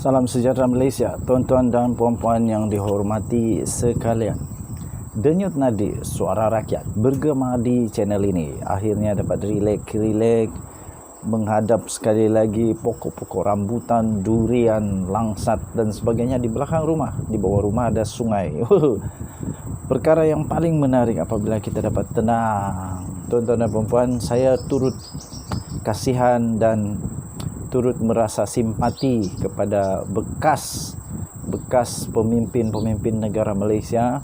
Salam sejahtera Malaysia, tuan-tuan dan puan-puan yang dihormati sekalian. Denyut nadi suara rakyat bergema di channel ini. Akhirnya dapat relax menghadap sekali lagi pokok-pokok rambutan, durian, langsat dan sebagainya di belakang rumah. Di bawah rumah ada sungai. Perkara yang paling menarik apabila kita dapat tenang. Tuan-tuan dan puan-puan, saya turut kasihan dan turut merasa simpati kepada bekas pemimpin negara Malaysia,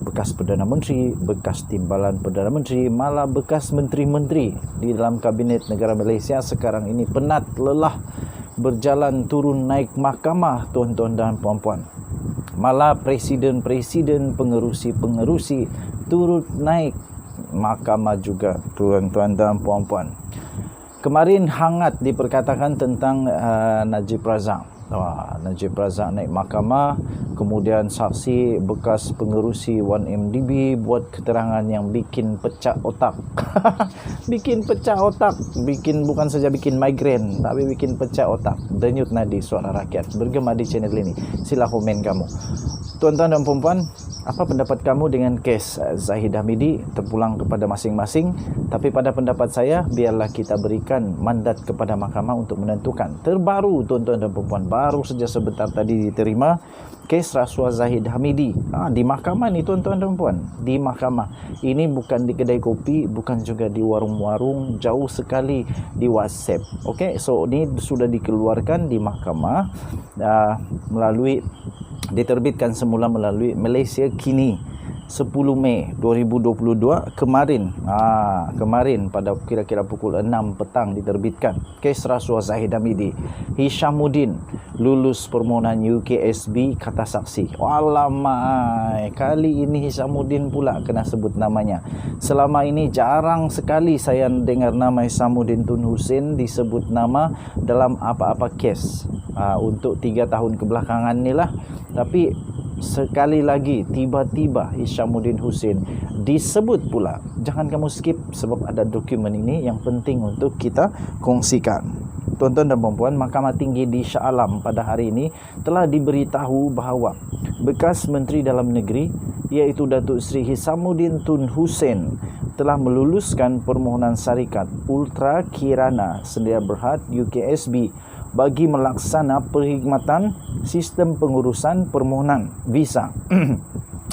bekas Perdana Menteri, bekas timbalan Perdana Menteri, malah bekas menteri-menteri di dalam kabinet negara Malaysia sekarang ini penat, lelah berjalan turun naik mahkamah, tuan-tuan dan puan-puan. Malah presiden-presiden, pengerusi turut naik mahkamah juga, tuan-tuan dan puan-puan. Kemarin hangat diperkatakan tentang Najib Razak. Najib Razak naik mahkamah, kemudian saksi bekas pengerusi 1MDB buat keterangan yang bikin pecah otak. Bukan saja bikin migrain, tapi bikin pecah otak. Denyut nadi suara rakyat bergema di channel ini. Sila komen kamu. Tuan-tuan dan puan-puan, apa pendapat kamu dengan kes Zahid Hamidi? Terpulang kepada masing-masing. Tapi pada pendapat saya, biarlah kita berikan mandat kepada mahkamah untuk menentukan. Terbaru, tuan-tuan dan puan-puan, baru saja sebentar tadi diterima kes rasuah Zahid Hamidi. Di mahkamah ni, tuan-tuan dan puan, di mahkamah. Ini bukan di kedai kopi, bukan juga di warung-warung, jauh sekali di WhatsApp. Okey, so ini sudah dikeluarkan di mahkamah diterbitkan semula melalui Malaysia Kini 10 Mei 2022 kemarin pada kira-kira pukul 6 petang diterbitkan kes rasuah Zahid Hamidi. Hishamuddin lulus permohonan UKSB kata saksi. Alamak, kali ini Hishamuddin pula kena sebut namanya. Selama ini jarang sekali saya dengar nama Hishamuddin Tun Hussein disebut nama dalam apa-apa kes untuk 3 tahun kebelakangan ni lah. Tapi sekali lagi tiba-tiba Hishamuddin Hussein disebut pula. Jangan kamu skip sebab ada dokumen ini yang penting untuk kita kongsikan. Tuan-tuan dan puan-puan, Mahkamah Tinggi di Shah Alam pada hari ini telah diberitahu bahawa bekas Menteri Dalam Negeri iaitu Datuk Seri Hishamuddin Tun Hussein telah meluluskan permohonan syarikat Ultra Kirana Sedia Berhad UKSB bagi melaksana perkhidmatan sistem pengurusan permohonan visa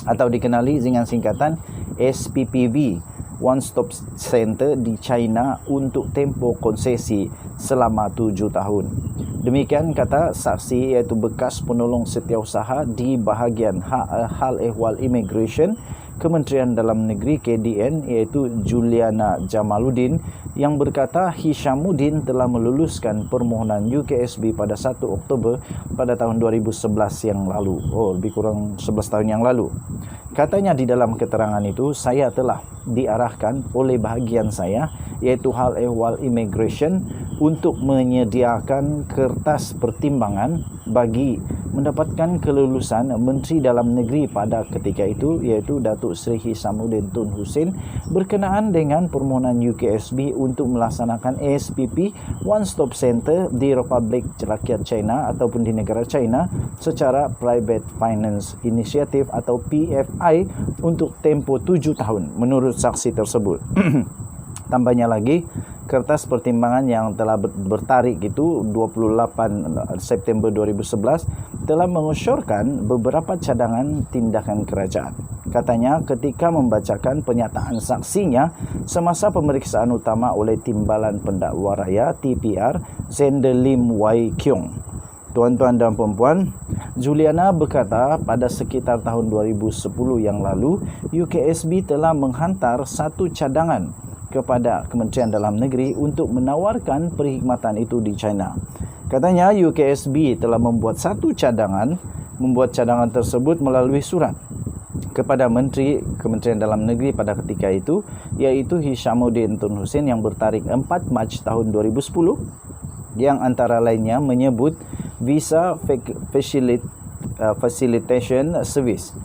atau dikenali dengan singkatan SPPV, One Stop Center di China untuk tempoh konsesi selama 7 tahun. Demikian kata saksi iaitu bekas penolong setiausaha di bahagian hal ehwal immigration Kementerian Dalam Negeri KDN iaitu Juliana Jamaluddin yang berkata Hishamuddin telah meluluskan permohonan UKSB pada 1 Oktober pada tahun 2011 yang lalu. Lebih kurang 11 tahun yang lalu. Katanya di dalam keterangan itu, saya telah diarahkan oleh bahagian saya iaitu hal ehwal immigration untuk menyediakan kertas pertimbangan bagi mendapatkan kelulusan Menteri Dalam Negeri pada ketika itu iaitu Datuk Seri Hishamuddin Tun Hussein berkenaan dengan permohonan UKSB untuk melaksanakan SPP One Stop Center di Republik Rakyat China ataupun di negara China secara Private Finance Initiative atau PFI untuk tempoh 7 tahun menurut saksi tersebut. Tambahnya lagi, kertas pertimbangan yang telah bertarik itu 28 September 2011 telah mengesyorkan beberapa cadangan tindakan kerajaan. Katanya ketika membacakan pernyataan saksinya semasa pemeriksaan utama oleh Timbalan Pendakwa Raya TPR Zender Lim Wai Kiong. Tuan-tuan dan puan-puan, Juliana berkata pada sekitar tahun 2010 yang lalu UKSB telah menghantar satu cadangan kepada Kementerian Dalam Negeri untuk menawarkan perkhidmatan itu di China. Katanya UKSB telah membuat cadangan tersebut melalui surat kepada Menteri Kementerian Dalam Negeri pada ketika itu iaitu Hishamuddin Tun Hussein yang bertarikh 4 Mac tahun 2010 yang antara lainnya menyebut Visa Facilitation Service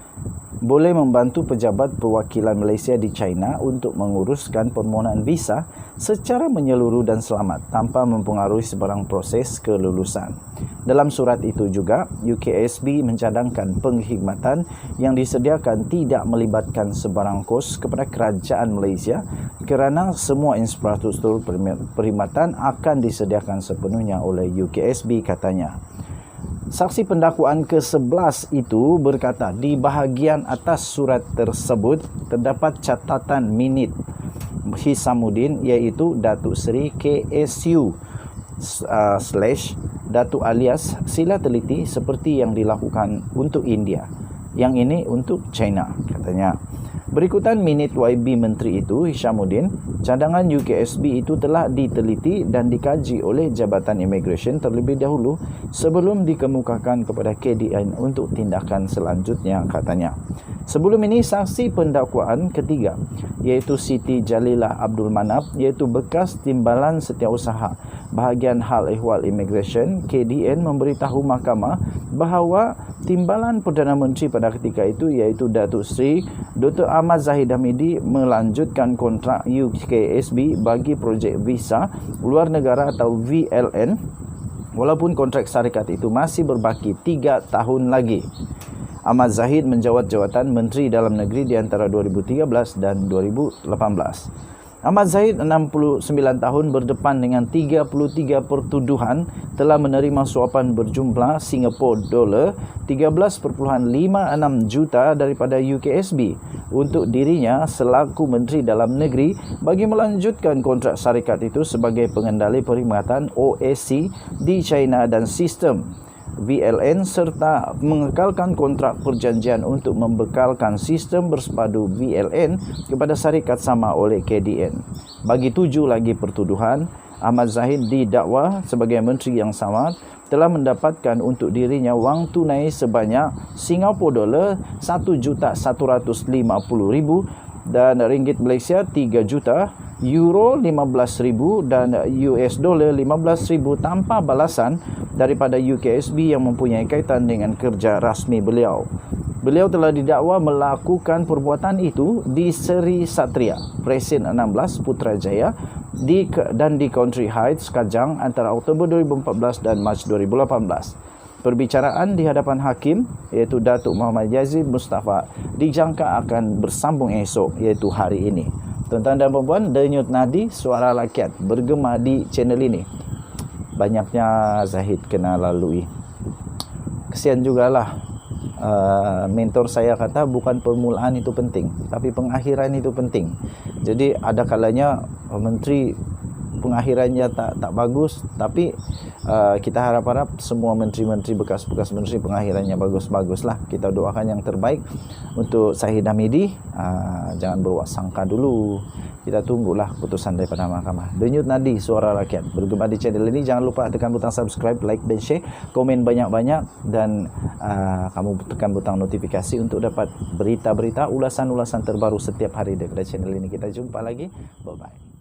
boleh membantu pejabat perwakilan Malaysia di China untuk menguruskan permohonan visa secara menyeluruh dan selamat tanpa mempengaruhi sebarang proses kelulusan. Dalam surat itu juga, UKSB mencadangkan pengkhidmatan yang disediakan tidak melibatkan sebarang kos kepada kerajaan Malaysia kerana semua infrastruktur perkhidmatan akan disediakan sepenuhnya oleh UKSB, katanya. Saksi pendakwaan ke-11 itu berkata di bahagian atas surat tersebut terdapat catatan minit Hisamuddin iaitu Datuk Seri KSU Datuk alias sila teliti seperti yang dilakukan untuk India. Yang ini untuk China, katanya. Berikutan minit YB Menteri itu, Hisamuddin, cadangan UKSB itu telah diteliti dan dikaji oleh Jabatan Immigration terlebih dahulu sebelum dikemukakan kepada KDN untuk tindakan selanjutnya, katanya. Sebelum ini, saksi pendakwaan ketiga, iaitu Siti Jalilah Abdul Manap, iaitu bekas Timbalan Setiausaha Bahagian Hal Ehwal Immigration, KDN, memberitahu mahkamah bahawa Timbalan Perdana Menteri pada ketika itu, iaitu Datuk Seri Dr. Ahmad Zahid Hamidi, melanjutkan kontrak UKSB bagi projek visa luar negara atau VLN walaupun kontrak syarikat itu masih berbaki 3 tahun lagi. Ahmad Zahid menjawat jawatan Menteri Dalam Negeri di antara 2013 dan 2018. Ahmad Zahid, 69 tahun, berdepan dengan 33 pertuduhan telah menerima suapan berjumlah Singapore dolar 13.56 juta daripada UKSB untuk dirinya selaku Menteri Dalam Negeri bagi melanjutkan kontrak syarikat itu sebagai pengendali perkhidmatan OSC di China dan sistem VLN serta mengekalkan kontrak perjanjian untuk membekalkan sistem bersepadu VLN kepada syarikat sama oleh KDN. Bagi 7 lagi pertuduhan, Ahmad Zahid didakwa sebagai menteri yang sama telah mendapatkan untuk dirinya wang tunai sebanyak Singapura dolar 1,150,000 dan ringgit Malaysia 3 juta, euro 15,000 dan US dollar 15,000 tanpa balasan daripada UKSB yang mempunyai kaitan dengan kerja rasmi beliau. Beliau telah didakwa melakukan perbuatan itu di Seri Satria, Presin 16 Putrajaya dan di Country Heights, Kajang antara Oktober 2014 dan Mac 2018. Perbicaraan di hadapan hakim iaitu Datuk Muhammad Yazid Mustafa dijangka akan bersambung esok iaitu hari ini. Tuan-tuan dan puan-puan, Denyut Nadi Suara Rakyat bergema di channel ini. Banyaknya Zahid kena lalui. Kesian jugalah. Mentor saya kata bukan permulaan itu penting, tapi pengakhiran itu penting. Jadi ada kalanya menteri pengakhirannya tak bagus, tapi kita harap-harap semua menteri-menteri bekas-bekas menteri pengakhirannya bagus-baguslah. Kita doakan yang terbaik untuk Zahid Hamidi. Jangan berwasangka dulu. Kita tunggulah putusan daripada mahkamah. Denyut Nadi Suara Rakyat bergema di channel ini. Jangan lupa tekan butang subscribe, like dan share, komen banyak-banyak dan kamu tekan butang notifikasi untuk dapat berita-berita, ulasan-ulasan terbaru setiap hari daripada channel ini. Kita jumpa lagi. Bye-bye.